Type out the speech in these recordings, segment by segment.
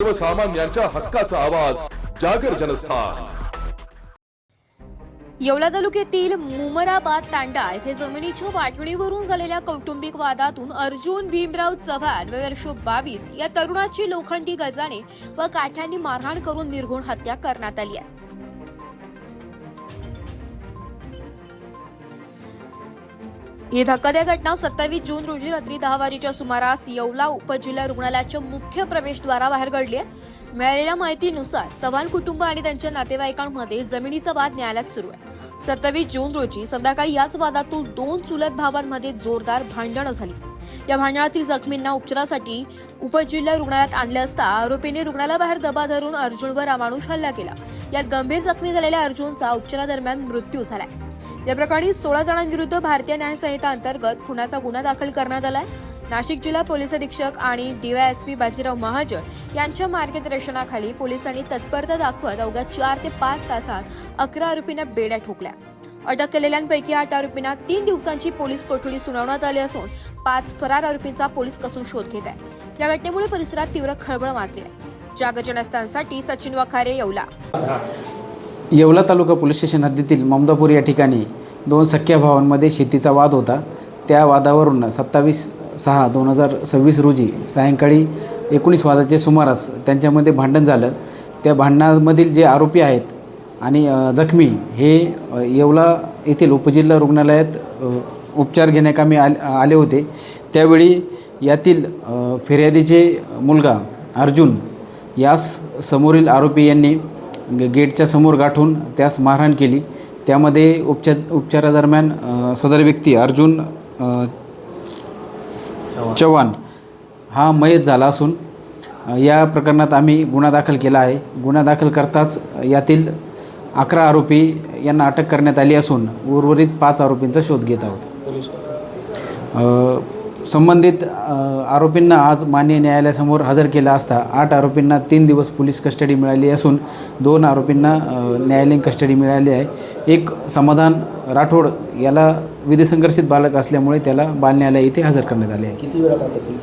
सर्वसामान्यांच्या हक्काचा आवाज जागर जनस्थान। येवला तालुक्यातील मुमराबाद तांडा येथे जमिनीच्या वाटणीवरून झालेल्या कौटुंबिक वादातून अर्जुन भीमराव चव्हाण वर्ष 22 या तरुणाची लोखंडी गजाने व काठ्यांनी मारहाण करून निर्घुण हत्या करण्यात आली आहे। ही धक्कादायक घटना 27 जून रोजी रात्री 10 वाजेच्या सुमारास येवला उपजिल्हा रुग्णालयाच्या मुख्य प्रवेशद्वाराबाहेर घडली आहे। मिळालेल्या माहितीनुसार चव्हाण कुटुंब आणि त्यांच्या नातेवाईकांमध्ये जमिनीचा वाद न्यायालयात सुरू आहे। 27 जून रोजी संध्याकाळी याच वादातून दोन चुलत भावांमध्ये जोरदार भांडणं झाली। या भांडणातील जखमींना उपचारासाठी उपजिल्हा रुग्णालयात आणले असता आरोपीने रुग्णालयाबाहेर दबा धरून अर्जुनवर अमानुष हल्ला केला। यात गंभीर जखमी झालेल्या अर्जुनचा उपचारादरम्यान मृत्यू झालाय। या प्रकरणी 16 जणांविरुद्ध भारतीय न्याय संहिता अंतर्गत खुनाचा गुन्हा दाखल करण्यात आलाय। नाशिक जिल्हा पोलीस अधीक्षक आणि डीवायएसपी बाजीराव महाजन यांच्या मार्गदर्शनाखाली पोलिसांनी तत्परता दाखवत अवघ्या 4 ते 5 तासात 11 आरोपींना बेड्या ठोकल्या। अटक केलेल्यांपैकी 8 आरोपींना 3 दिवसांची पोलीस कोठडी सुनावण्यात आली असून 5 फरार आरोपींचा पोलीस कसून शोध घेत आहे। या घटनेमुळे परिसरात तीव्र खळबळ माजली आहे। जागर जनस्थानसाठी सचिन वखारे, येवला। येवला तालुका पोलीस स्टेशन हद्दीतील ममदापूर या ठिकाणी दोन सख्या भावांमध्ये शेतीचा वाद होता। त्या वादावरून 27/6/2026 रोजी सायंकाळी 19 वाजताच्या सुमारास त्यांच्यामध्ये भांडण झालं। त्या भांडणामधील जे आरोपी आहेत आणि जखमी हे येवला येथील उपजिल्हा रुग्णालयात उपचार घेण्याकामी आले होते। त्यावेळी यातील फिर्यादीचे मुलगा अर्जुन यास समोरील आरोपी यांनी गेटच्या समोर गाठून त्यास मारहाण केली। त्यामध्ये उपचारादरम्यान सदर व्यक्ती अर्जुन चव्हाण हा मयत झाला असून या प्रकरणात आम्ही गुन्हा दाखल केला आहे। गुन्हा दाखल करताच यातील 11 आरोपी यांना अटक करण्यात आली असून उर्वरित 5 आरोपींचा शोध घेत आहोत। संबंधित आरोपींना आज माननीय न्यायालयासमोर हजर केला असता 8 आरोपींना 3 दिवस पोलीस कस्टडी मिळाली असून 2 आरोपींना न्यायालयीन कस्टडी मिळाली आहे। एक समाधान राठोड याला विधिसंघर्षित बालक असल्यामुळे त्याला बाल न्यायालय येथे हजर करण्यात आले आहे। किती वेळात अटक केली?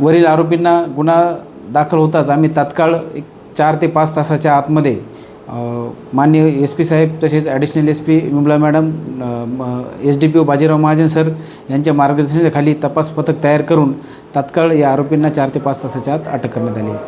वरील आरोपींना गुन्हा दाखल होताच आम्ही तात्काळ 4 ते 5 तासाच्या आतमध्ये माननीय SP साहेब तसेच additional SP Vimala madam, SDPO Bajirao Mahajan sir यांच्या मार्गदर्शनाखाली तपास पथक तयार करून तात्काळ या आरोपींना 4 ते 5 तासाच्या आत अटक करण्यात आली आहे।